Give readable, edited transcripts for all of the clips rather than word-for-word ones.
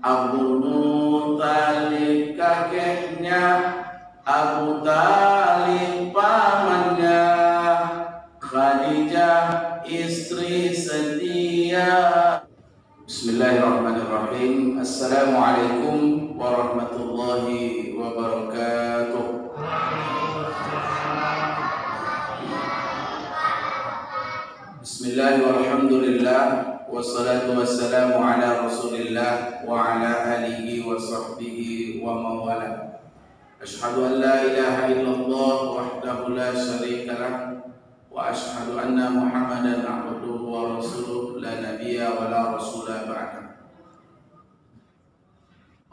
Abu Talib kakeknya, Abu Talib pamannya, Khadijah istri setia. Bismillahirrahmanirrahim. Assalamualaikum warahmatullahi wabarakatuh. Bismillahirrahmanirrahim. Wassalatu wassalamu ala Rasulillah wa ala alihi wa sahbihi wa mawala. Ashhadu an la ilaha illallah wahdahu la syarika lah wa ashhadu anna Muhammadan abduhu wa rasuluh la nabiyya wa la rasula ba'da.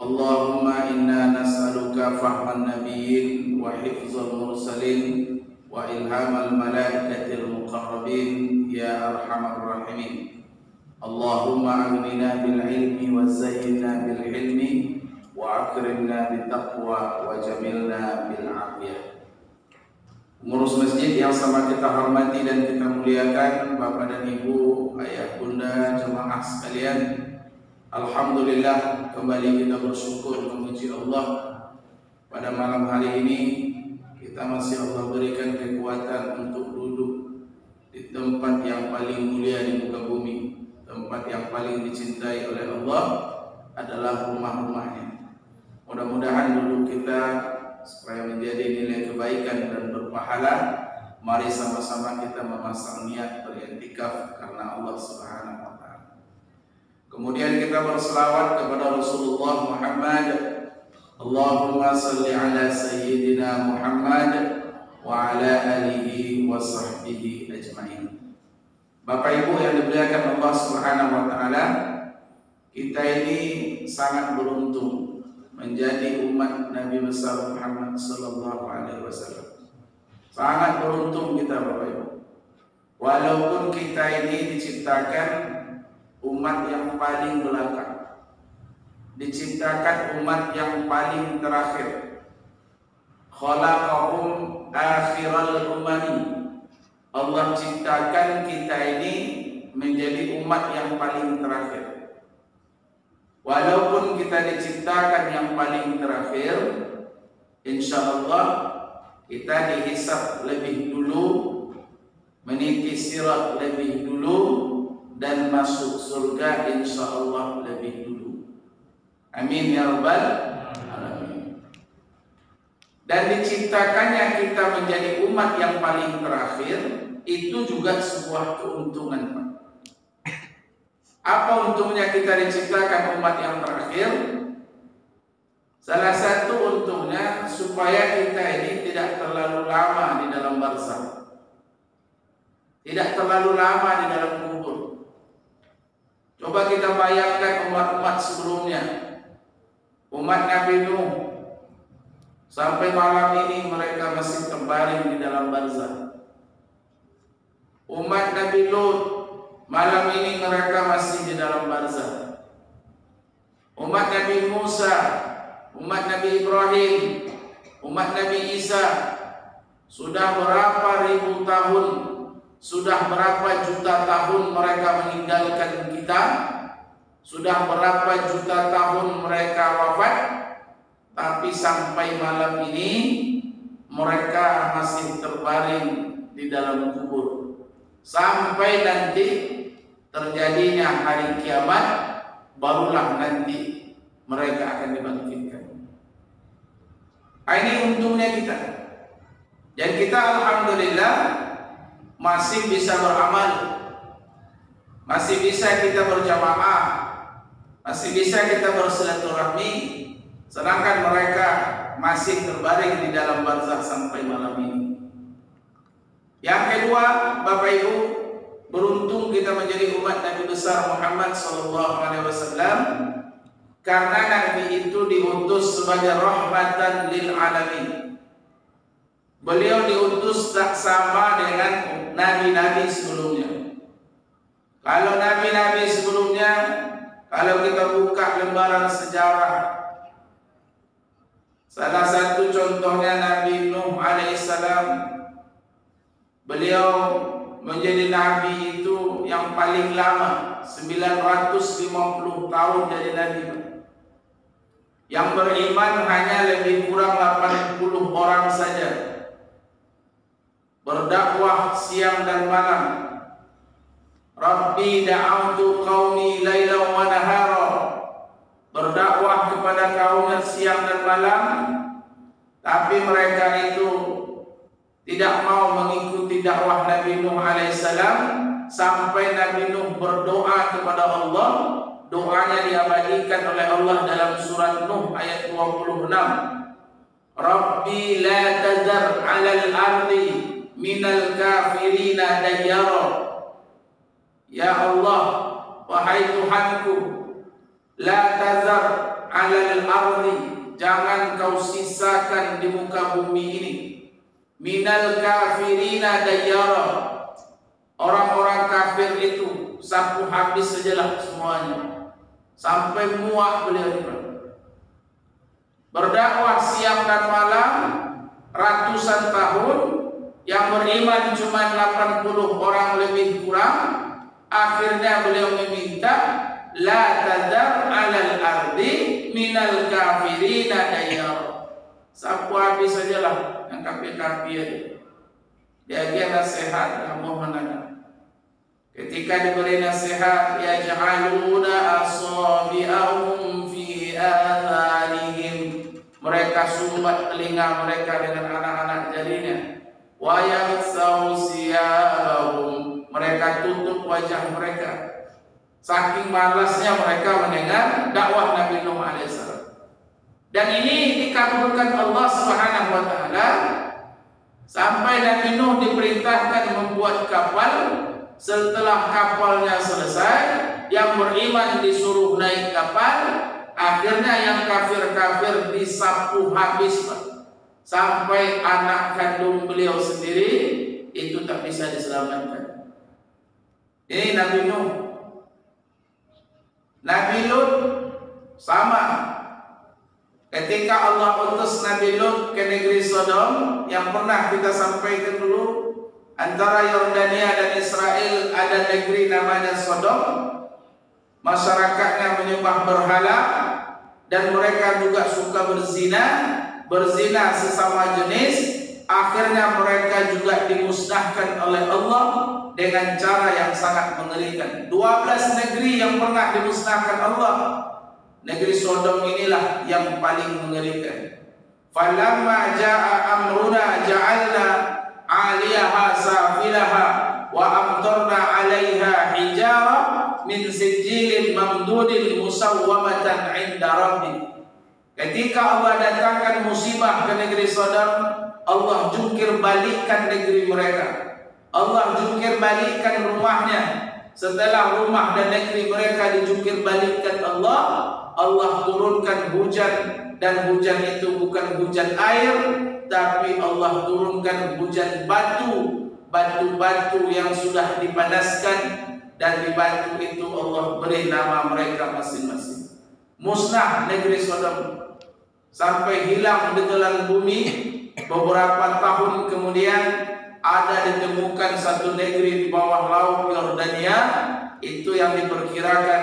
Allahumma inna nas'aluka fahman nabiyyin wa hifzal mursalin wa ilhamal malaikatil muqarrabin ya arhamar rahimin. Allahumma amina bil ilmi wa zayyinna bil hilmi wa akrimna bil taqwa wa jamilna bil afiyah. Pengurus masjid yang sama kita hormati dan kita muliakan, Bapak dan Ibu, ayah bunda, jemaah sekalian, alhamdulillah kembali kita bersyukur memuji Allah pada malam hari ini. Kita masih Allah berikan kekuatan untuk duduk di tempat yang paling mulia di muka bumi. Tempat yang paling dicintai oleh Allah adalah rumah-rumahnya. Mudah-mudahan duduk kita supaya menjadi nilai kebaikan dan berpahala. Mari sama-sama kita memasang niat beriktikaf karena Allah Subhanahu wa taala. Kemudian kita berselawat kepada Rasulullah Muhammad. Allahumma salli ala sayyidina Muhammad wa ala alihi wa sahbihi ajma'in. Bapak Ibu yang dimuliakan Allah Subhanahu wa taala, kita ini sangat beruntung menjadi umat Nabi besar Muhammad sallallahu alaihi wasallam. Sangat beruntung kita, Bapak Ibu. Walaupun kita ini diciptakan umat yang paling belakang, diciptakan umat yang paling terakhir. Khalaqahum akhiral umami. Allah ciptakan kita ini menjadi umat yang paling terakhir. Walaupun kita diciptakan yang paling terakhir, insya Allah kita dihisab lebih dulu, meniti sirat lebih dulu, dan masuk surga insya Allah lebih dulu. Amin ya rabbal alamin. Dan diciptakannya kita menjadi umat yang paling terakhir itu juga sebuah keuntungan, Pak. Apa untungnya kita diciptakan umat yang terakhir? Salah satu untungnya supaya kita ini tidak terlalu lama di dalam barzakh, tidak terlalu lama di dalam kubur. Coba kita bayangkan umat-umat sebelumnya, umat Nabi Nuh, sampai malam ini mereka masih terbaring di dalam barzakh. Umat Nabi Lut, malam ini mereka masih di dalam barzakh. Umat Nabi Musa, umat Nabi Ibrahim, umat Nabi Isa, sudah berapa ribu tahun, sudah berapa juta tahun mereka meninggalkan kita, sudah berapa juta tahun mereka wafat, tapi sampai malam ini mereka masih terbaring di dalam kubur. Sampai nanti terjadinya hari kiamat, barulah nanti mereka akan dibangkitkan. Ini untungnya kita. Dan kita alhamdulillah masih bisa beramal, masih bisa kita berjamaah, masih bisa kita bersilaturahmi, sedangkan mereka masih terbaring di dalam barzakh sampai malam ini. Yang kedua, Bapak Ibu, beruntung kita menjadi umat Nabi besar Muhammad sallallahu alaihi wasallam karena Nabi itu diutus sebagai rahmatan lil alamin. Beliau diutus tak sama dengan nabi-nabi sebelumnya. Kalau nabi-nabi sebelumnya, kalau kita buka lembaran sejarah, salah satu contohnya Nabi Nuh alaihissalam. Beliau menjadi nabi itu yang paling lama, 950 tahun jadi nabi. Yang beriman hanya lebih kurang 80 orang saja. Berdakwah siang dan malam. Rabbi da'autu qaumi lailan wa nahara. Berdakwah kepada kaumnya siang dan malam, tapi mereka itu tidak mau mengikuti dakwah Nabi Nuh alaihissalam sampai Nabi Nuh berdoa kepada Allah. Doanya diabadikan oleh Allah dalam surat Nuh ayat 26. Rabbi la tazar 'alal ardi minal kafirina dayyara. Ya Allah, wahai Tuhanku, la tazar 'alal ardi, jangan kau sisakan di muka bumi ini, minal kafirina dayyara, orang-orang kafir itu sapu habis sajalah semuanya, sampai muak beliau. Berdakwah siang dan malam ratusan tahun, yang beriman cuma 80 orang lebih kurang. Akhirnya beliau meminta la tadar 'alal ardi minal kafirina dayyara, sapu habis sajalah yang kafir-kafir. Dia nasihat kamu menanya. Ketika diberi nasihat, yaj'aluna asabi'ahum fi adhanihim, mereka sumbat telinga mereka dengan anak-anak jarinya. Wa yaksau siyabahum, mereka tutup wajah mereka. Saking malasnya mereka mendengar dakwah Nabi Nuh alaihissalam. Dan ini dikabulkan Allah Subhanahu wa taala sampai Nabi Nuh diperintahkan membuat kapal. Setelah kapalnya selesai, yang beriman disuruh naik kapal. Akhirnya yang kafir-kafir disapu habis, sampai anak kandung beliau sendiri itu tak bisa diselamatkan. Ini Nabi Nuh. Nabi Lut sama. Ketika Allah utus Nabi Lut ke negeri Sodom, yang pernah kita sampaikan dulu, antara Yordania dan Israel ada negeri namanya Sodom. Masyarakatnya menyembah berhala dan mereka juga suka berzina sesama jenis. Akhirnya mereka juga dimusnahkan oleh Allah dengan cara yang sangat mengerikan. 12 negeri yang pernah dimusnahkan Allah, negeri Sodom inilah yang paling mengerikan. Falamma jaa amruna ja'alna 'aliyaha safilaha wa amtarna 'alaiha hijara min sijilin mamdudin musawwamatan 'inda rabbik. Ketika Allah datangkan musibah ke negeri Sodom, Allah jungkir balikkan negeri mereka. Allah jungkir balikkan rumahnya. Setelah rumah dan negeri mereka dijungkir balikkan Allah, Allah turunkan hujan, dan hujan itu bukan hujan air, tapi Allah turunkan hujan batu-batu yang sudah dipanaskan, dan di batu itu Allah beri nama mereka masing-masing. Musnah negeri Sodom sampai hilang di telan bumi. Beberapa tahun kemudian ada ditemukan satu negeri di bawah laut Yordania, itu yang diperkirakan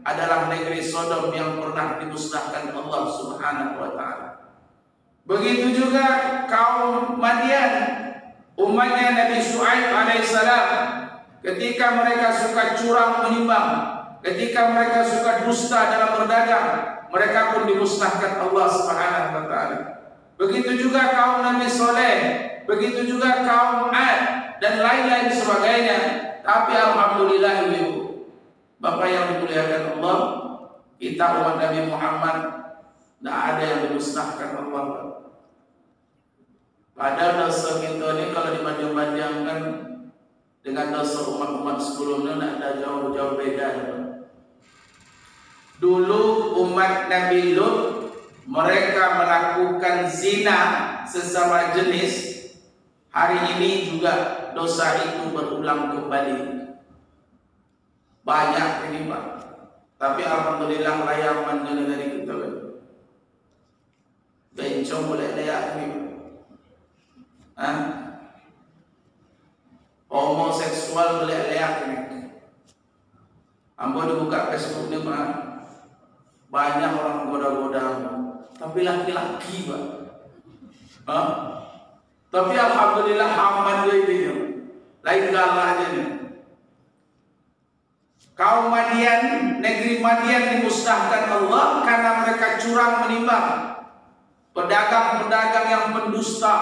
adalah negeri Sodom yang pernah dimusnahkan Allah Subhanahu wa taala. Begitu juga kaum Madian, umatnya Nabi Shu'aib alaihissalam, ketika mereka suka curang menimbang, ketika mereka suka dusta dalam berdagang, mereka pun dimusnahkan Allah Subhanahu wa taala. Begitu juga kaum Nabi Soleh, begitu juga kaum Ad dan lain-lain sebagainya. Tapi alhamdulillah ibu, Bapak yang dimuliakan Allah, kita umat Nabi Muhammad tidak ada yang dimusnahkan Allah. Padahal dosa kita ini kalau dibanding-bandingkan dengan dosa umat-umat sebelumnya tidak ada jauh-jauh beda. Dulu umat Nabi Lut, mereka melakukan zina sesama jenis. Hari ini juga dosa itu berulang kembali. Banyak ini Pak. Tapi alhamdulillah layaman dari kita. Bencong boleh layak ini. Homoseksual boleh layak ini. Ambo dibuka Facebook ni Pak. Banyak orang goda-goda. Tapi laki-laki, Pak. Tapi alhamdulillah aman dia ini. Lain galah aja nih. Kaum Madian, negeri Madian dimusnahkan Allah karena mereka curang menimbang. Pedagang-pedagang yang pendusta,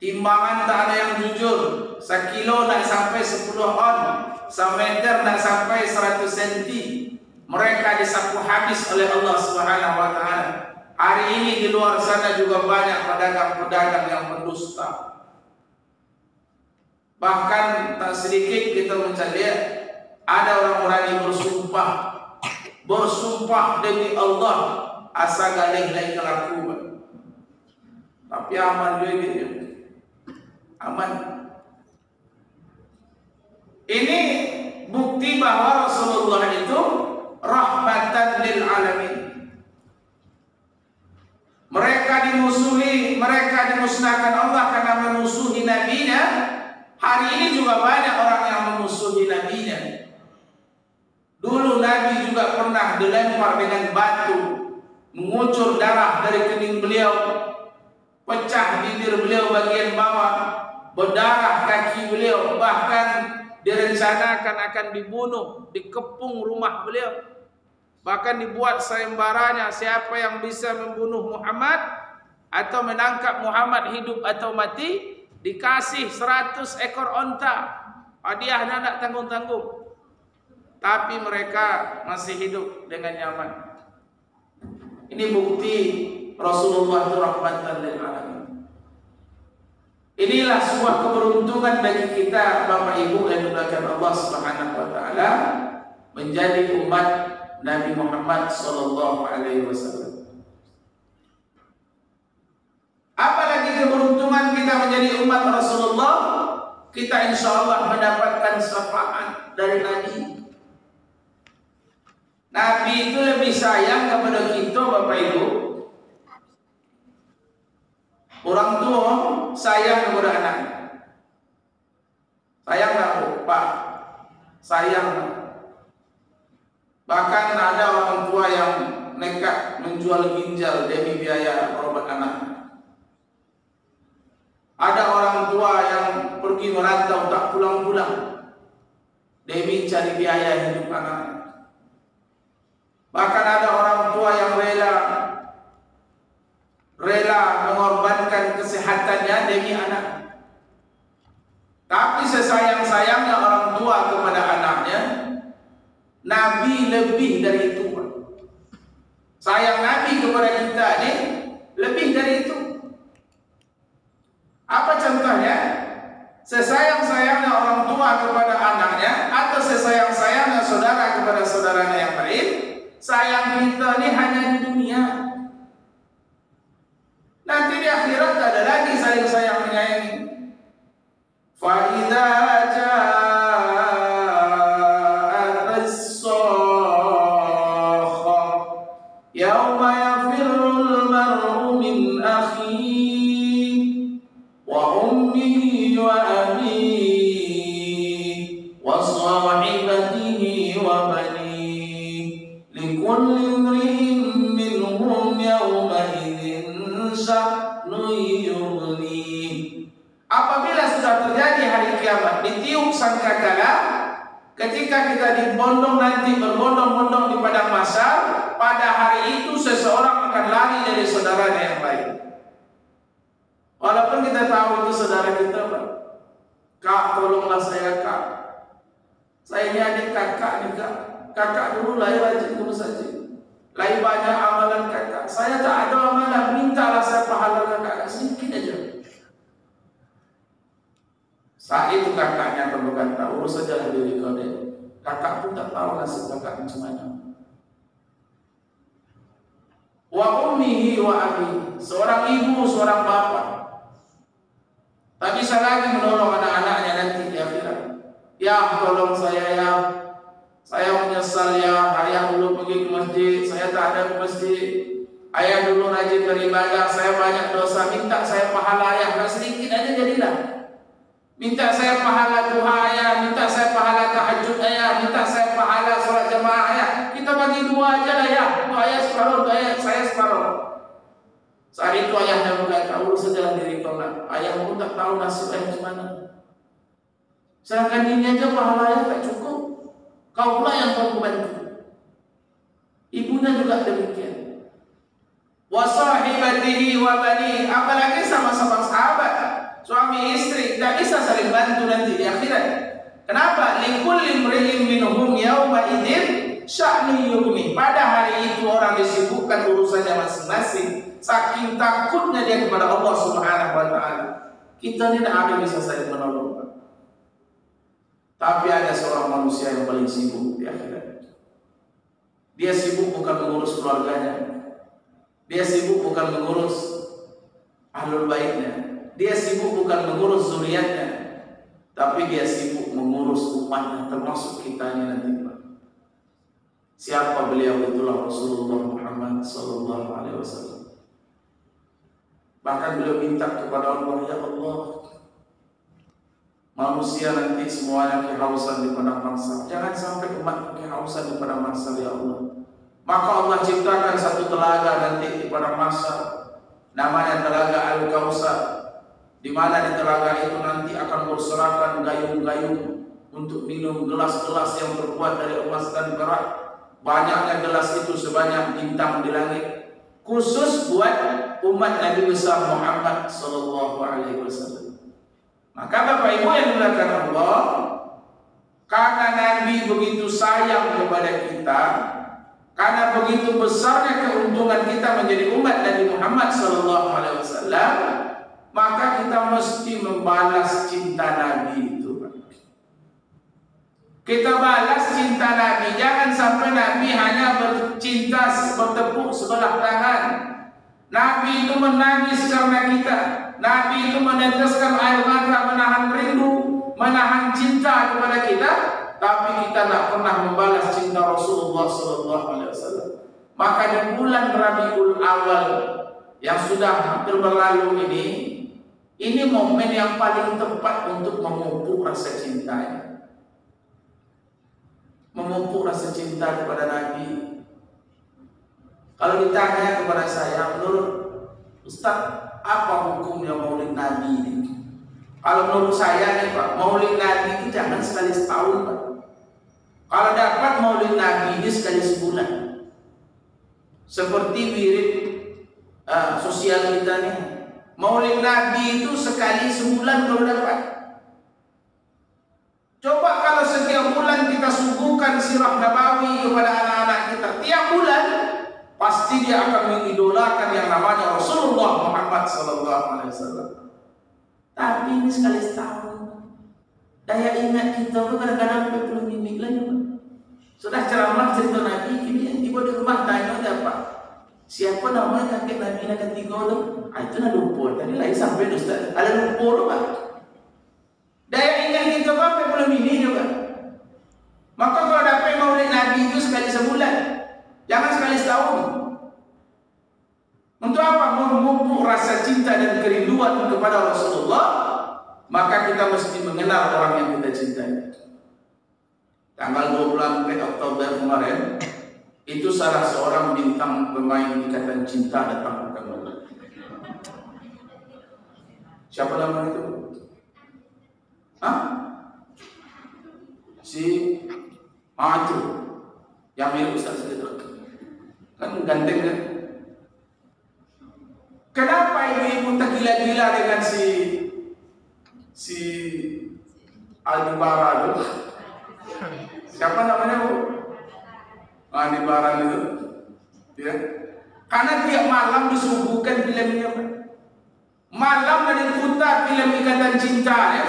timbangan tak ada yang jujur. Sekilo nak sampai 10 on, semeter nak sampai 100 senti. Mereka disapu habis oleh Allah Subhanahu wa taala. Hari ini di luar sana juga banyak pedagang-pedagang yang pendusta. Bahkan tak sedikit kita mencari ada orang berani bersumpah demi Allah asa galih lain kelakuan. Tapi aman juga gitu. Aman. Ini bukti bahwa Rasulullah itu rahmatan lil alamin. Mereka dimusuhi, mereka dimusnahkan Allah karena memusuhi nabinya. Hari ini juga banyak orang yang memusuhi nabinya. Dulu Nabi juga pernah dilempar dengan batu, mengucur darah dari kening beliau, pecah bibir beliau bagian bawah, berdarah kaki beliau, bahkan direncanakan akan dibunuh, dikepung rumah beliau. Bahkan dibuat sayembaranya, siapa yang bisa membunuh Muhammad atau menangkap Muhammad hidup atau mati, dikasih 100 ekor onta. Hadiahnya tak tanggung-tanggung. Tapi mereka masih hidup dengan nyaman. Ini bukti Rasulullah itu rahmatan lil alamin. Inilah sebuah keberuntungan bagi kita Bapak Ibu yang dimuliakan Allah Subhanahu wa taala menjadi umat Nabi Muhammad sallallahu alaihi wasallam. Apalagi keberuntungan kita menjadi umat Rasulullah, kita insyaallah mendapatkan syafaat dari Nabi. Nabi itu lebih sayang kepada kita Bapak Ibu. Orang tua sayang kepada anaknya. Sayang tak Pak? Sayang. Bahkan ada orang tua yang nekat menjual ginjal demi biaya berobat anak. Ada orang tua yang pergi merantau tak pulang-pulang demi cari biaya hidup anak. Bahkan ada orang tua yang rela mengorbankan kesehatannya demi anak. Tapi sesayang-sayangnya orang tua kepada anaknya, Nabi lebih dari itu. Sayang Nabi kepada kita ini lebih dari itu. Apa contohnya? Sesayang-sayangnya orang tua kepada anaknya atau sesayang-sayangnya saudara kepada saudaranya yang lain, sayang kita ini hanya di dunia. Nanti di akhirat tak ada lagi saling sayang menyayangi. Fa idza ja'at as-sakha yauma yafirrul mar'u min akhihi wa ummihi wa abihi wa sahibatihi wa banihi likulli imri'in minhum yawma idzin sya'nun yughni. Apabila sudah terjadi hari kiamat, ditiup sangkakala, ketika kita berbondong di padang mahsyar, pada hari itu seseorang akan lari dari saudaranya yang lain. Walaupun kita tahu itu saudara kita, Pak. Kak, tolonglah saya, Kak. Saya ini adik kakak nih, Kak. Kakak dulu lahir rajin ke masjid. Lahir banyak amalan kakak. Saya tak ada amalan, mintalah saya pahala kakak sedikit aja. Saat itu kakaknya berkata, urus sajalah diri kau deh. Kakak pun tak tahu nasib kakak macam mana. Wa ummihi wa abi, seorang ibu, seorang bapak, tak bisa lagi menolong anak-anaknya nanti di akhirat. Ya, tolong saya ya. Saya menyesal ya, ayah dulu pergi ke masjid, saya tak ada ke masjid. Ayah dulu rajin beribadah, saya banyak dosa, minta saya pahala ayah, nah sedikit aja jadilah. Minta saya pahala duha ayah, minta saya pahala tahajud ayah, minta saya pahala sholat jamaah ayah. Kita bagi dua aja lah ya, itu ayah separuh, itu ayah saya separuh. Saat itu ayahnya berkata, urus sajalah diri kau nak. Ayah pun tak tahu nasib ayah gimana. Sedangkan ini aja pahala ayah tak cukup. Kau pula yang kau membantu. Ibunya juga demikian. Wa sahibatihi wa bani, apalagi sama-sama sahabat, suami istri, tak bisa saling bantu nanti di akhirat. Kenapa? Likulli imri'in minhum yawma idzin sya'nu yughni. Pada hari itu orang disibukkan urusannya masing-masing, saking takutnya dia kepada Allah Subhanahu wa taala. Kita tidak ada bisa saling menolong. Tapi ada seorang manusia yang paling sibuk di akhirat. Dia sibuk bukan mengurus keluarganya. Dia sibuk bukan mengurus ahlul baitnya. Dia sibuk bukan mengurus zuriatnya. Tapi dia sibuk mengurus umatnya, termasuk kita ini nanti. Siapa beliau? Itulah Rasulullah Muhammad sallallahu alaihi wasallam. Bahkan beliau minta kepada Allah, ya Allah, manusia nanti semuanya kehausan di padang mahsyar. Jangan sampai umat kehausan di padang mahsyar, ya Allah. Maka Allah ciptakan satu telaga nanti di padang mahsyar, namanya telaga Al-Kautsar, di mana di telaga itu nanti akan berserakan gayung-gayung untuk minum gelas-gelas yang terbuat dari emas dan perak. Banyaknya gelas itu sebanyak bintang di langit, khusus buat umat Nabi besar Muhammad sallallahu alaihi wasallam. Maka Bapak Ibu yang dimuliakan Allah, karena Nabi begitu sayang kepada kita, karena begitu besarnya keuntungan kita menjadi umat Nabi Muhammad sallallahu alaihi wasallam, maka kita mesti membalas cinta Nabi itu. Kita balas cinta Nabi. Jangan sampai Nabi hanya bercinta bertepuk sebelah tangan. Nabi itu menangis karena kita. Nabi itu meneteskan air mata, menahan rindu, menahan cinta kepada kita. Tapi kita tidak pernah membalas cinta Rasulullah SAW. Maka di bulan Rabiul Awal yang sudah hampir berlalu ini momen yang paling tepat untuk memupuk rasa cintanya. Memupuk rasa cinta kepada Nabi. Kalau ditanya kepada saya, menurut Ustaz, apa hukumnya maulid Nabi ini? Kalau menurut saya nih Pak, maulid Nabi itu jangan sekali setahun Pak. Kalau dapat maulid Nabi ini sekali sebulan. Seperti wirid sosial kita nih. Maulid Nabi itu sekali sebulan kalau dapat. Coba kalau setiap bulan kita suguhkan sirah nabawi kepada anak-anak kita, tiap bulan pasti dia akan mengidolakan yang namanya Rasulullah Muhammad SAW. Tapi ini sekali setahun. Daya ingat kita kadang-kadang 40 mimik lagi. Sudah ceramah cerita Nabi, ini tiba di rumah tanya apa? Siapa namanya kakek Nabi yang ketiga tu? Itu nak lupa. Tadi lagi sampai Ustaz. Ada lupa tu Pak. Daya ingat kita apa belum ini juga. Maka kalau dapat maulid Nabi itu sekali sebulan, jangan sekali setahun. Untuk apa? Memupuk rasa cinta dan kerinduan kepada Rasulullah. Maka kita mesti mengenal orang yang kita cintai. Tanggal 24 Oktober kemarin, itu salah seorang bintang pemain Ikatan Cinta datang ke kami. Siapa namanya itu? Hah? Si itu yang mirip Ustaz itu kan ganteng kan? Kenapa ibu-ibu tak gila-gila dengan si Aldebaran itu? Siapa namanya Bu? Aldebaran itu, ya. Karena tiap malam disuguhkan filmnya, malam ada putar film Ikatan Cinta, ya.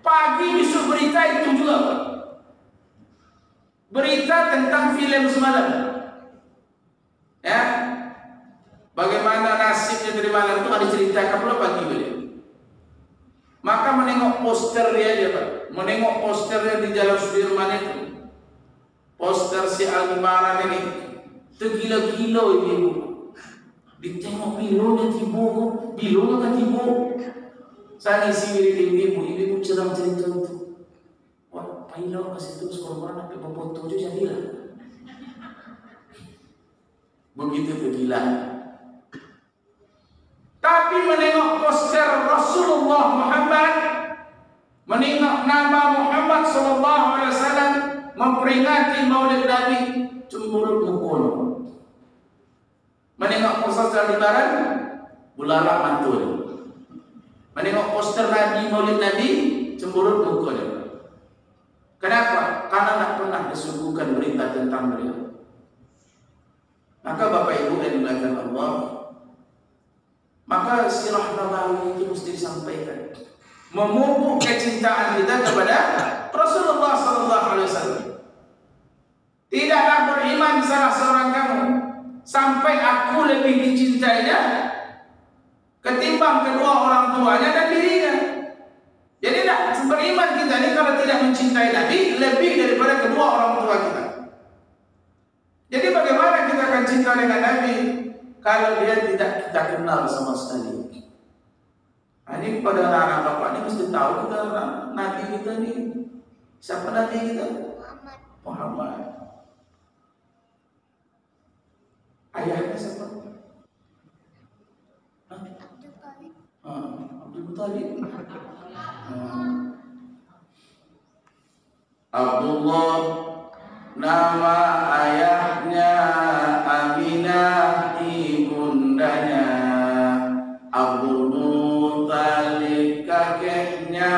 Pagi besok berita itu juga, Pak. Berita tentang film semalam, ya. Bagaimana nasibnya dari malam itu ada ceritakan pula pagi beliau. Maka menengok poster dia Pak. Menengok posternya di Jalan Sudirman itu. Poster si Aldebaran ini tergila-gila ini. Ditengok bilonya tiba, bilonya kan tiba. Saya isi wirid ibu cerang cerita itu. Wah, pailau kasih terus korban sampai berfoto je jadilah. Begitu tergila. Rasulullah Muhammad, menengok nama Muhammad sallallahu alaihi wasallam, memperingati Maulid Nabi, cemburut mukul. Menengok poster Lebaran, bulalak mantul. Menengok poster Nabi Maulid Nabi, cemburut mukul. Kenapa? Karena tak pernah disuguhkan berita tentang beliau. Maka Bapak Ibu yang dimuliakan Allah, maka sirah nabawi itu mesti disampaikan, memupuk kecintaan kita kepada Rasulullah sallallahu alaihi wasallam. Tidaklah beriman salah seorang kamu sampai aku lebih dicintainya ketimbang kedua orang tuanya dan dirinya. Jadi tidak beriman kita ini kalau tidak mencintai Nabi lebih daripada kedua orang tua kita. Jadi bagaimana kita akan cinta dengan Nabi kalau dia tidak kita kenal sama sekali? Ini pada anak-anak bapak ini mesti tahu kita Nabi kita ini. Siapa Nabi kita? Muhammad. Ayahnya siapa? Abdul Muttalib. Abdullah nama ayahnya, Aminah ibundanya, Abdul Muttalib kakeknya,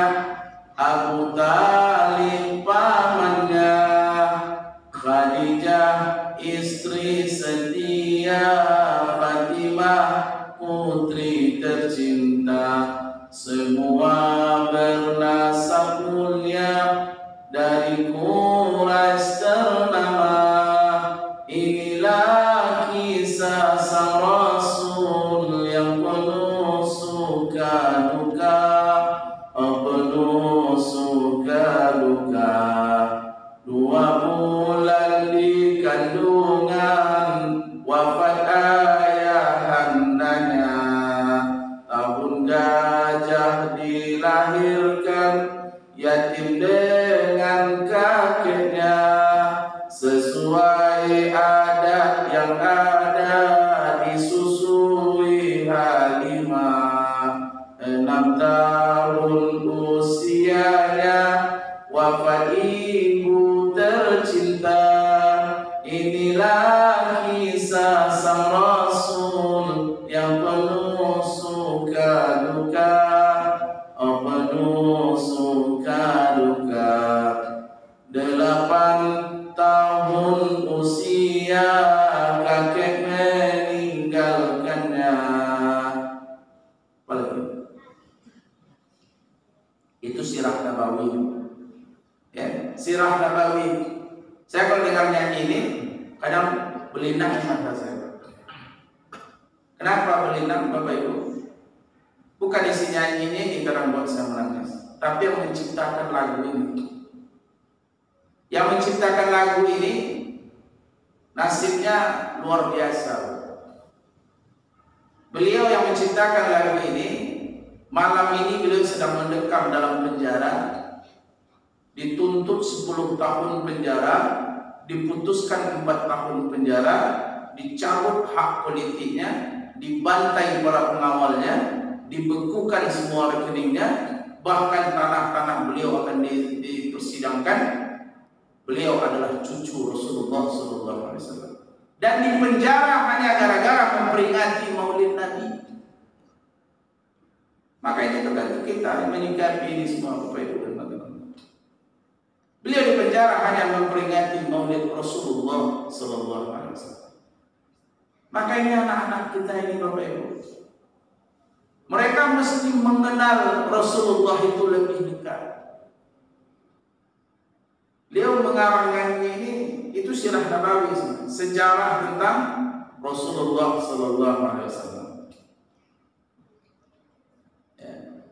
Abu Talib pamannya, Khadijah istri setia, Fatimah putri tercinta, semua bernasab mulia dari Quraisy ternama. Inilah kisah sang Rasul yang penuh suka duka, penuh suka duka. 2 bulan di kandungan, wafat ayahandanya. Tahun gajah dilahirkan, yatim dengan kakeknya. Sesuai adat yang ada, disusui Halimah. 6 tahun usianya, wafat ibu tercinta. Inilah kisah sang Rasul yang penuh suka duka, penuh suka duka. 8 tahun usia, kakek meninggalkannya. Itu sirah nabawi. Ya, sirah nabawi. Saya kalau dengar nyanyi ini kadang berlinang mata saya. Kenapa berlinang Bapak Ibu? Bukan isi nyanyi ini kadang buat saya menangis, tapi yang menciptakan lagu ini. Yang menciptakan lagu ini nasibnya luar biasa. Beliau yang menciptakan lagu ini, malam ini beliau sedang mendekam dalam penjara, dituntut 10 tahun penjara, diputuskan 4 tahun penjara, dicabut hak politiknya, dibantai para pengawalnya, dibekukan semua rekeningnya, bahkan tanah-tanah beliau akan dipersidangkan. Beliau adalah cucu Rasulullah SAW dan dipenjara hanya gara-gara memperingati Maulid Nabi. Maka itu tergantung kita menyikapi ini semua Bapak Ibu dan teman-teman. Beliau dipenjara hanya memperingati Maulid Rasulullah SAW. Maka ini anak-anak kita ini Bapak Ibu, mereka mesti mengenal Rasulullah itu lebih dekat. Beliau mengarang ini itu sirah nabawi, sejarah tentang Rasulullah sallallahu alaihi wasallam. Ya.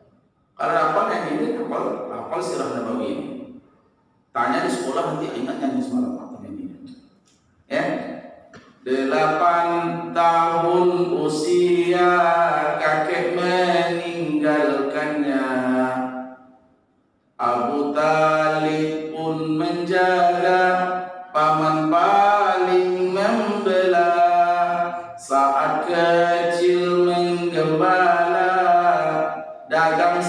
Kalau hafal yang ini hafal sirah nabawi ini. Tanya di sekolah nanti ingat nyanyi semalam apa ini. Ya. 8 tahun usia, kakek meninggalkannya. Abu Talib pun menjaga, paman paling membela. Saat kecil menggembala, dagang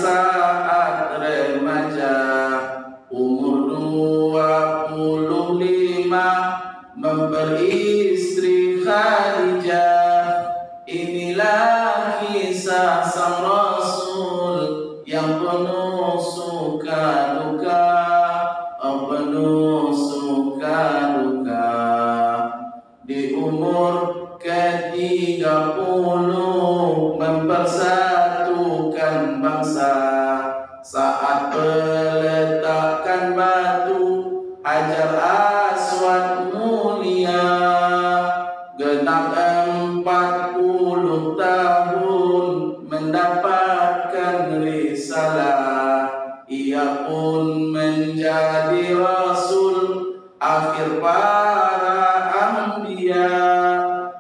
Khadijah. Inilah kisah sang Rasul yang penuh suka duka, penuh suka duka. Di umur ke-30 mempersatukan bangsa saat meletakkan batu Hajar Aswad mulia. Genap 40 tahun mendapatkan risalah, ia pun menjadi Rasul akhir para anbiya.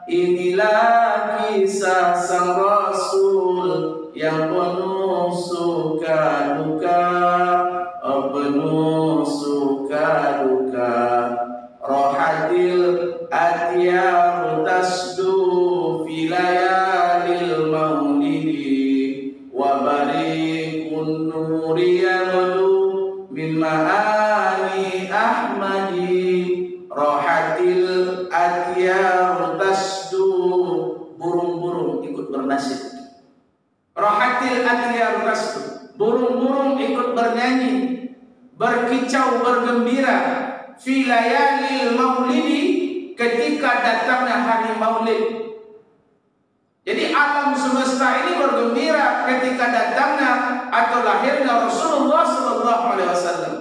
Inilah kisah sang Rasul yang penuh suka duka, penuh suka duka. Rohatil atyar tasdu fi layalil maulidi wa barikun nuri yamdu min ma'ani ahmadi. Rohatil atyar tasdu, burung-burung ikut bernasib. Rohatil atyar tasdu, burung-burung ikut bernyanyi, berkicau, bergembira. Fi layalil maulidi, ketika datangnya hari maulid. Jadi alam semesta ini bergembira ketika datangnya atau lahirnya Rasulullah sallallahu alaihi wasallam.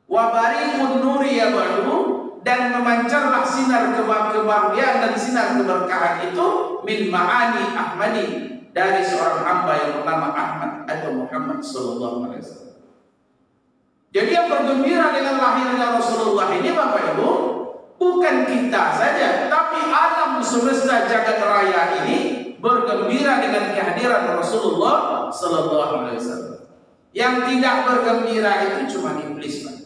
Wa barikun nuri yabadu, dan memancarlah sinar kebahagiaan dan sinar keberkahan itu min ma'ani ahmadi, dari seorang hamba yang bernama Ahmad atau Muhammad sallallahu alaihi wasallam. Jadi yang bergembira dengan lahirnya Rasulullah ini, Bapak Ibu, bukan kita saja, tapi alam semesta jagat raya ini bergembira dengan kehadiran Rasulullah sallallahu alaihi wasallam. Yang tidak bergembira itu cuma iblis, Pak.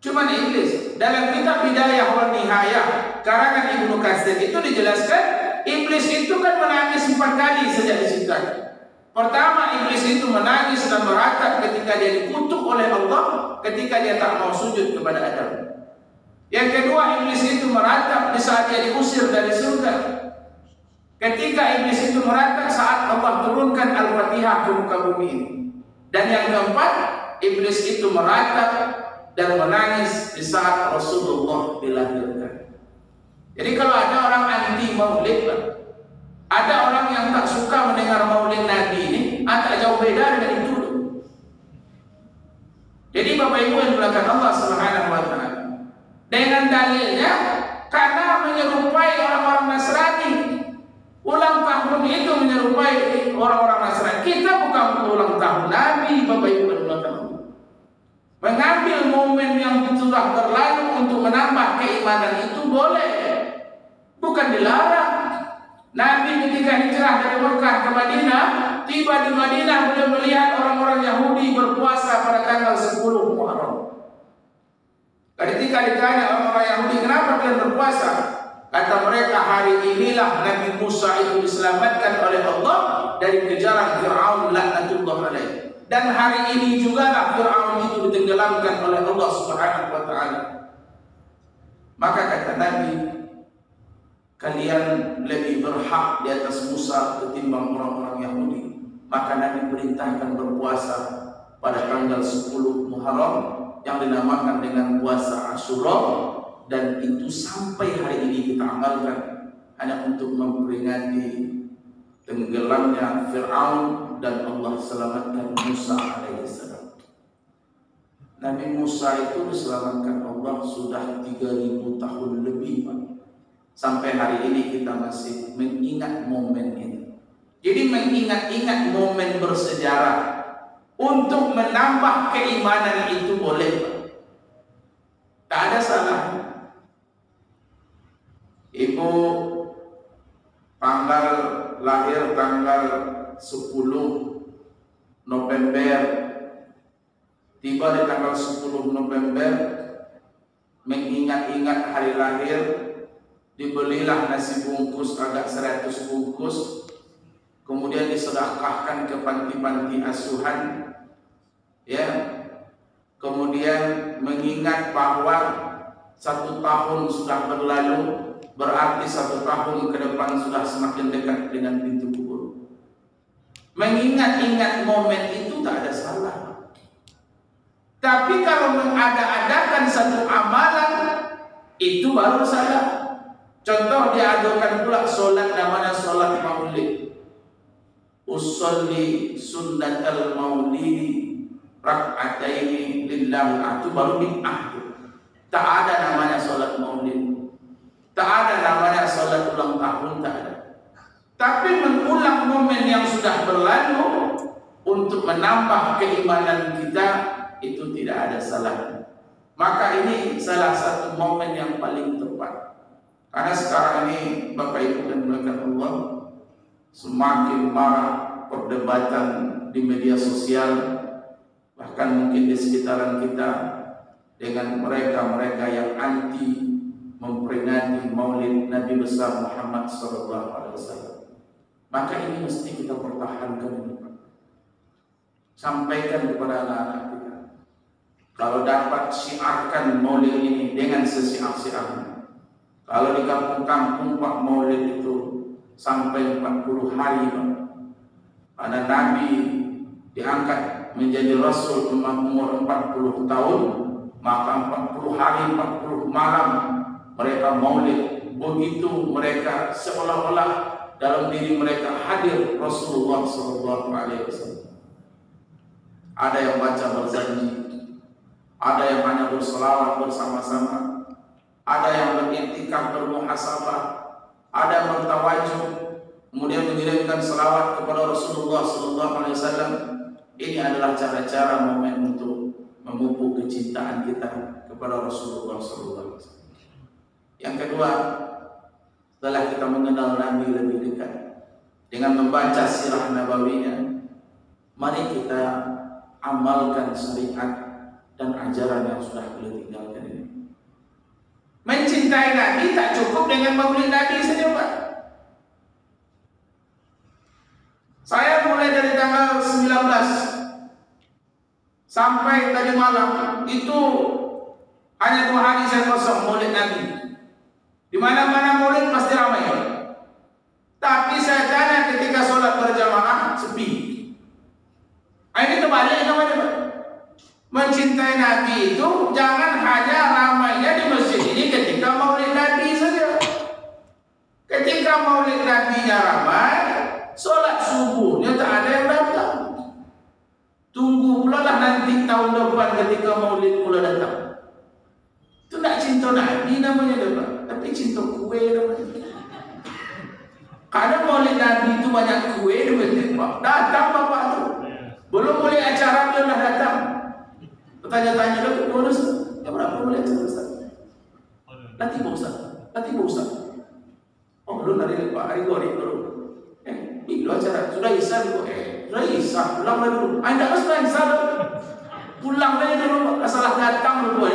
Cuma iblis. Dalam kitab Bidayah wa Nihayah karangan Ibnu Katsir itu dijelaskan, iblis itu kan menangis 4 kali sejak diciptakan. Pertama, iblis itu menangis dan meratap ketika dia dikutuk oleh Allah, ketika dia tak mau sujud kepada Adam. Yang kedua, iblis itu meratap di saat dia diusir dari surga. Ketika iblis itu meratap saat Allah turunkan Al-Fatihah ke muka bumi ini. Dan yang keempat, iblis itu meratap dan menangis di saat Rasulullah dilahirkan. Jadi kalau ada orang anti maulid, ada orang yang tak suka mendengar maulid Nabi ini, tak jauh beda dengan itu. Jadi Bapak Ibu yang dimuliakan Allah Subhanahu wa taala, dengan dalilnya karena menyerupai orang-orang Nasrani. Ulang tahun itu menyerupai orang-orang Nasrani. Kita bukan ulang tahun Nabi, Bapak Ibu yang dimuliakan Allah. Mengambil momen yang sudah berlalu untuk menambah keimanan itu boleh, bukan dilarang. Nabi ketika hijrah dari Mekah ke Madinah, tiba di Madinah beliau melihat orang-orang Yahudi berpuasa pada tanggal 10 Muharram. Ketika ditanya orang-orang Yahudi kenapa kalian berpuasa, kata mereka, hari inilah Nabi Musa itu diselamatkan oleh Allah dari kejaran Fir'aun laknatullah alaih. Dan hari ini juga lah Fir'aun itu ditenggelamkan oleh Allah Subhanahu wa taala. Maka kata Nabi, kalian lebih berhak di atas Musa ketimbang orang-orang Yahudi. Maka Nabi perintahkan berpuasa pada tanggal 10 Muharram yang dinamakan dengan puasa Asyura, dan itu sampai hari ini kita amalkan hanya untuk memperingati tenggelamnya Fir'aun dan Allah selamatkan Musa alaihissalam. Nabi Musa itu diselamatkan Allah sudah 3000 tahun lebih, Pak. Sampai hari ini kita masih mengingat momen ini. Jadi mengingat-ingat momen bersejarah untuk menambah keimanan itu boleh, Pak. Tak ada salah. Ibu lahir tanggal 10 November, tiba di tanggal 10 November, mengingat-ingat hari lahir, dibelilah nasi bungkus agak 100 bungkus, kemudian disedekahkan ke panti-panti asuhan, ya. Kemudian mengingat bahwa 1 tahun sudah berlalu, berarti 1 tahun ke depan sudah semakin dekat dengan pintu kubur. Mengingat-ingat momen itu tak ada salah. Tapi kalau mengada-adakan satu amalan, itu baru salah. Contoh diadakan pula solat namanya solat maulid. Usolli sunnatal maulidi rak'ataini lillah, itu baru bid'ah. Tak ada namanya solat maulid, tak ada namanya solat ulang tahun, tak ada. Tapi mengulang momen yang sudah berlalu untuk menambah keimanan kita, itu tidak ada salahnya. Maka ini salah satu momen yang paling tepat. Karena sekarang ini Bapak Ibu dan Melakukan Allah, semakin marak perdebatan di media sosial, bahkan mungkin di sekitaran kita, dengan mereka-mereka yang anti memperingati maulid Nabi besar Muhammad SAW. Maka ini mesti kita pertahankan ini, Pak. Sampaikan kepada anak-anak kita. Kalau dapat syiarkan maulid ini dengan sesiar-siarnya. Kalau di kampung-kampung Pak, maulid itu sampai 40 hari, Pak. Karena Nabi diangkat menjadi Rasul umur 40 tahun, maka 40 hari 40 malam mereka maulid. Begitu mereka seolah-olah dalam diri mereka hadir Rasulullah SAW. Ada yang baca berjanji, ada yang hanya berselawat bersama-sama, ada yang beriktikaf bermuhasabah, ada yang bertawajuh, kemudian mengirimkan selawat kepada Rasulullah SAW. Ini adalah cara-cara momen untuk memupuk kecintaan kita kepada Rasulullah SAW. Yang kedua, setelah kita mengenal Nabi lebih dekat dengan membaca sirah nabawinya, mari kita amalkan syariat dan ajaran yang sudah beliau tinggalkan ini. Mencintai Nabi tak cukup dengan maulid Nabi saja, Pak. Saya mulai dari tanggal 19 sampai tadi malam itu hanya 2 hari saya kosong maulid Nabi. Di mana-mana maulid pasti ramai. Tapi saya tanya ketika sholat berjamaah sepi. Ini terbalik namanya, Pak. Mencintai Nabi itu jangan hanya ramainya di masjid ini ketika maulid Nabi saja. Ketika maulid Nabinya ramai, sholat subuhnya tak ada yang datang. Tunggu pula lah nanti tahun depan ketika maulid pula datang. Itu tak cinta Nabi namanya, Pak. Tapi cinta kue namanya. Karena maulid Nabi itu banyak kue di masjid, Pak. Datang Bapak tu. Belum mulai acara dia dah datang. Bertanya-tanya lagi, bonus ya berapa mulai acara Ustaz? Nanti Pak Ustaz. Nanti Pak Ustaz. Oh belum hari Pak, hari baru. Itu acara sudah isya dulu. Sudah isya, pulang lagi dulu. Anda harus sudah isya dulu. Pulang lagi dulu, salah datang dulu.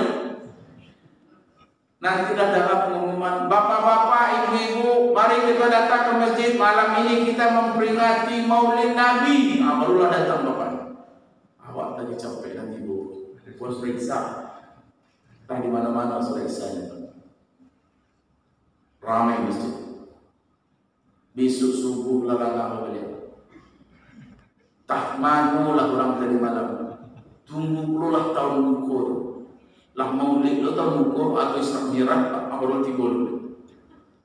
Nanti dah dalam pengumuman, bapak-bapak, ibu-ibu, mari kita datang ke masjid. Malam ini kita memperingati maulid Nabi. Barulah datang bapak. Awak tadi capek nanti bu. Pun sudah isya. Tak di mana-mana sudah isya. Ramai masjid. Besok subuh lalang beliau. Tak manulah orang tadi malam. Tunggu pululah tahun ukur. Lah maulid lo tahu ukur atau Isra Mi'raj apa roti bolu.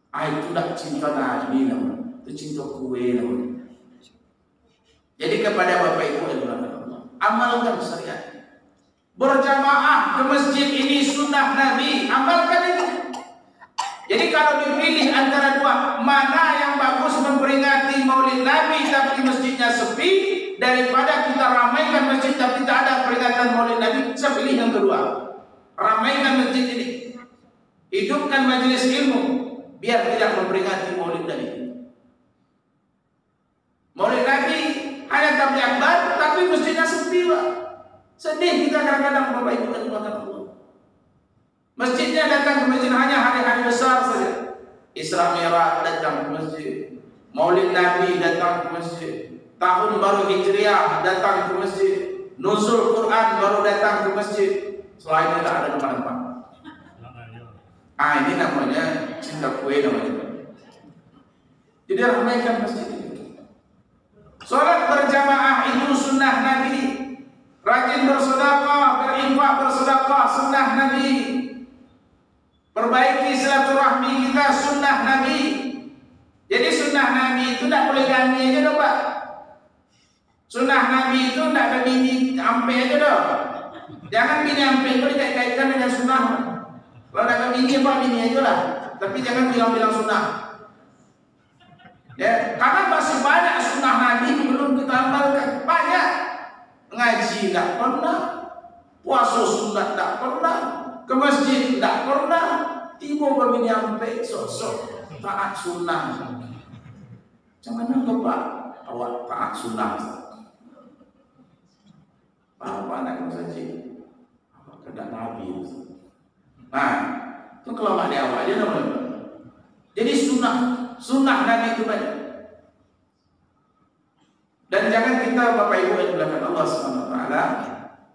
Itu tak cinta Nabi namanya. Itu cinta kue namanya. Jadi kepada Bapak Ibu yang dirahmati Allah, amalkan syariat. Berjamaah ke masjid ini sunnah Nabi, amalkan itu. Jadi kalau dipilih antara dua, mana yang bagus memperingati maulid Nabi tapi masjidnya sepi, daripada kita ramaikan masjid tapi tak ada peringatan maulid Nabi, saya pilih yang kedua. Ramaikan masjid ini, hidupkan majelis ilmu, biar tidak memperingati maulid Nabi. Maulid Nabi hanya tabligh akbar, tapi masjidnya sepi, Pak. Sedih kita kadang-kadang Bapak Ibu dan Allah. Masjidnya datang ke masjid hanya hari-hari besar saja. Isra Mi'raj datang ke masjid, Maulid Nabi datang ke masjid, Tahun Baru Hijriah datang ke masjid, Nuzul Quran baru datang ke masjid. Selain itu tak ada tempat-tempat. Ini namanya cinta kue namanya. Jadi ramaikan masjid itu. Salat berjamaah itu sunnah Nabi. Rajin bersedekah, berinfak bersedekah sunnah Nabi. Perbaiki silaturahmi kita sunnah Nabi. Jadi sunnah Nabi itu tidak boleh ganti aja dong Pak. Sunnah Nabi itu tidak ada bini ampe aja dong. Jangan bini ampe itu dikait-kaitkan dengan sunnah. Kalau ada bini apa bini aja lah. Tapi jangan bilang-bilang sunnah. Ya, karena masih banyak sunnah Nabi belum kita amalkan. Banyak. Ngaji tidak pernah, puasa sunat tidak pernah, ke masjid tidak pernah. Tiba begini sampai sosok taat sunnah. Jangan anggap Pak awak taat sunnah. Apa nak saja? Apa kedak Nabi? Nah, itu kelemahan dia awak dia namanya. Jadi sunnah Nabi itu banyak. Dan jangan kita Bapak Ibu yang dimuliakan Allah Subhanahu wa taala,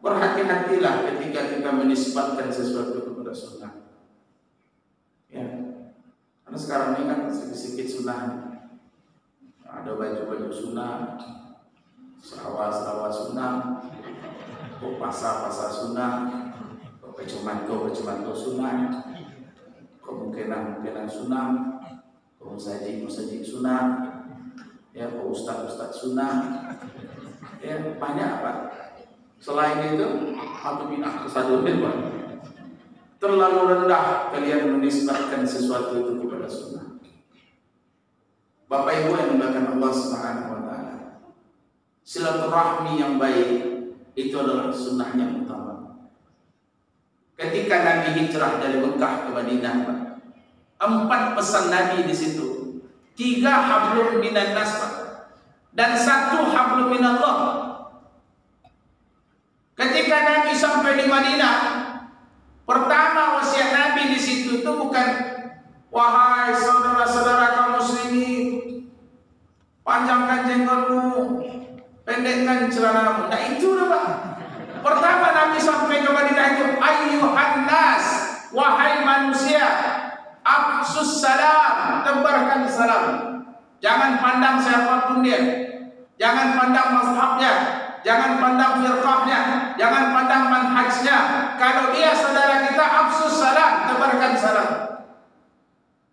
berhati-hatilah ketika kita menisbatkan sesuatu kepada sunnah. Ya. Karena sekarang ini kan sedikit sunnah. Ada baju-baju sunnah, selawat sunnah, pasar sunnah, pecumanto sunnah, kemungkinan sunnah, musajid sunnah, ya ustaz sunnah, ya banyak Pak. Selain itu, atau bid'ah kesadurin Pak. Terlalu rendah kalian menisbatkan sesuatu itu kepada sunnah. Bapak Ibu yang dimuliakan Allah Subhanahu wa taala. Silaturahmi yang baik itu adalah sunnah yang utama. Ketika Nabi hijrah dari Mekah ke Madinah, Pak, 4 pesan Nabi di situ. 3 hablum minan nas dan 1 hablum minallah. Ketika Nabi sampai di Madinah, pertama wasiat Nabi di situ itu bukan wahai saudara-saudara kaum muslimin, panjangkan jenggotmu, pendekkan celanamu. Nah itu udah Pak. Pertama Nabi sampai ke Madinah itu ayyuhan nas, wahai manusia, afsus salam, tebarkan salam. Jangan pandang siapapun dia. Jangan pandang mazhabnya, jangan pandang firqahnya, jangan pandang manhajnya. Kalau dia saudara kita, afsus salam, tebarkan salam.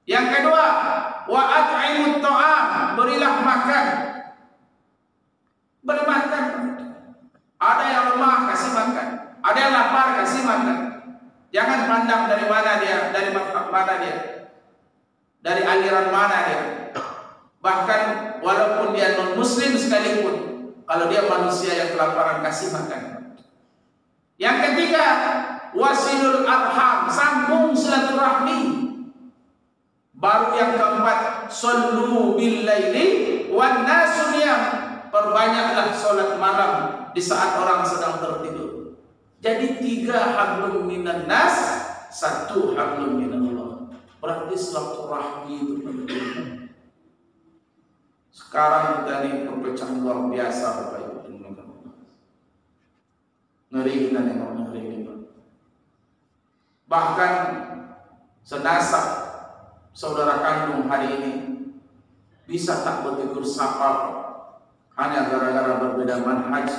Yang kedua, wa at'imut ta'am, berilah makan. Beri makan. Ada yang lemah, kasih makan. Ada yang lapar, kasih makan. Jangan pandang dari mana dia, dari mazhab mana dia, dari aliran mana dia. Bahkan walaupun dia non muslim sekalipun, kalau dia manusia yang kelaparan, kasih makan. Yang ketiga, wasilul arham, sambung silaturahmi. Baru yang keempat, sallu bil laili wan nasu niyam, perbanyaklah salat malam di saat orang sedang tertidur. Jadi 3 hablum minan nas, 1 hablum minallah. Berarti silaturahmi itu penting. Sekarang kita ini perpecahan luar biasa Bapak Ibu. Ngeri kita nengok, ngeri kita. Bahkan senasab saudara kandung hari ini bisa tak bertegur sapa hanya gara-gara berbeda manhaj,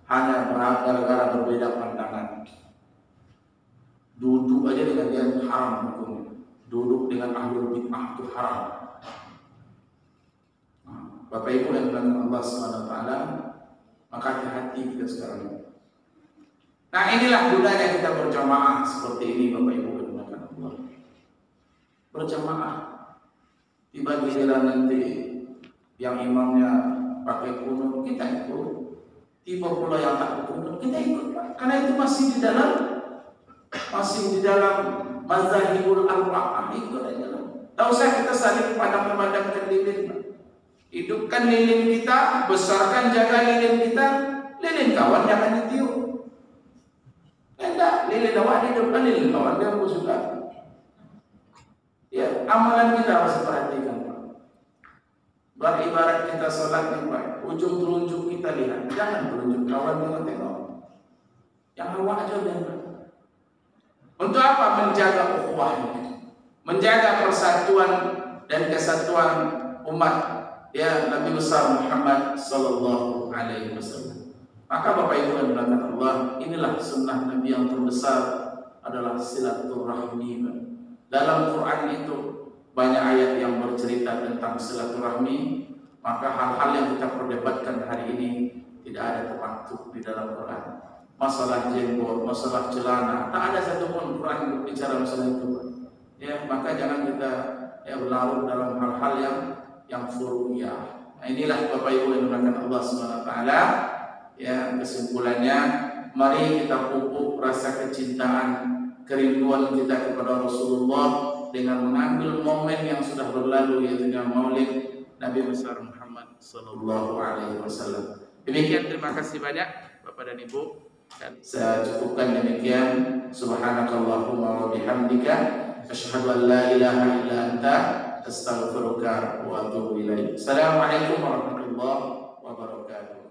hanya gara-gara berbeda pandangan. Duduk aja dengan dia haram hukumnya. Duduk dengan ahlul bid'ah itu haram. Bapak Ibu yang dimuliakan Allah Subhanahu wa taala, maka hati-hati kita sekarang ini. Nah, inilah gunanya kita berjamaah seperti ini Bapak Ibu yang dimuliakan Allah. Berjamaah. Tiba giliran nanti yang imamnya pakai kunut, kita ikut. Tiba pula yang tak kunut, kita ikut Pak. Karena itu masih di dalam mazhabul arba'ah, ikut aja lah. Tak usah kita saling pandang-pandangkan lilin Pak. Hidupkan lilin kita, besarkan jaga lilin kita. Lilin kawan jangan ditiup. Enggak, lilin awak hidupkan, lilin kawan dia pun suka. Ya, amalan kita harus perhatikan Pak. Beribarat kita salat yang baik, ujung telunjuk kita lihat, jangan telunjuk kawan tengok. Yang awak aja lihat. Untuk apa? Menjaga ukhuwah ini. menjaga persatuan dan kesatuan umat ya Nabi besar Muhammad sallallahu alaihi wasallam. Maka Bapak Ibu yang dimuliakan Allah, inilah sunnah Nabi yang terbesar adalah silaturahmi. Dalam Quran itu banyak ayat yang bercerita tentang silaturahmi. Maka hal-hal yang kita perdebatkan hari ini tidak ada termaktub di dalam Quran. Masalah jenggot, masalah celana, tak ada satupun Quran yang berbicara masalah itu. Ya, maka jangan kita berlarut dalam hal-hal yang furu'iyah. Nah, inilah Bapak Ibu yang dimuliakan Allah Subhanahu wa taala. Ya, kesimpulannya, mari kita pupuk rasa kecintaan, kerinduan kita kepada Rasulullah dengan mengambil momen yang sudah berlalu, yaitu dengan Maulid Nabi besar Muhammad sallallahu alaihi wasallam. Demikian, terima kasih banyak Bapak dan Ibu, dan saya cukupkan demikian. Subhanakallahumma wa bihamdika asyhadu an la ilaha illa anta astaghfiruka wa atubu ilaik. Assalamualaikum warahmatullahi wabarakatuh.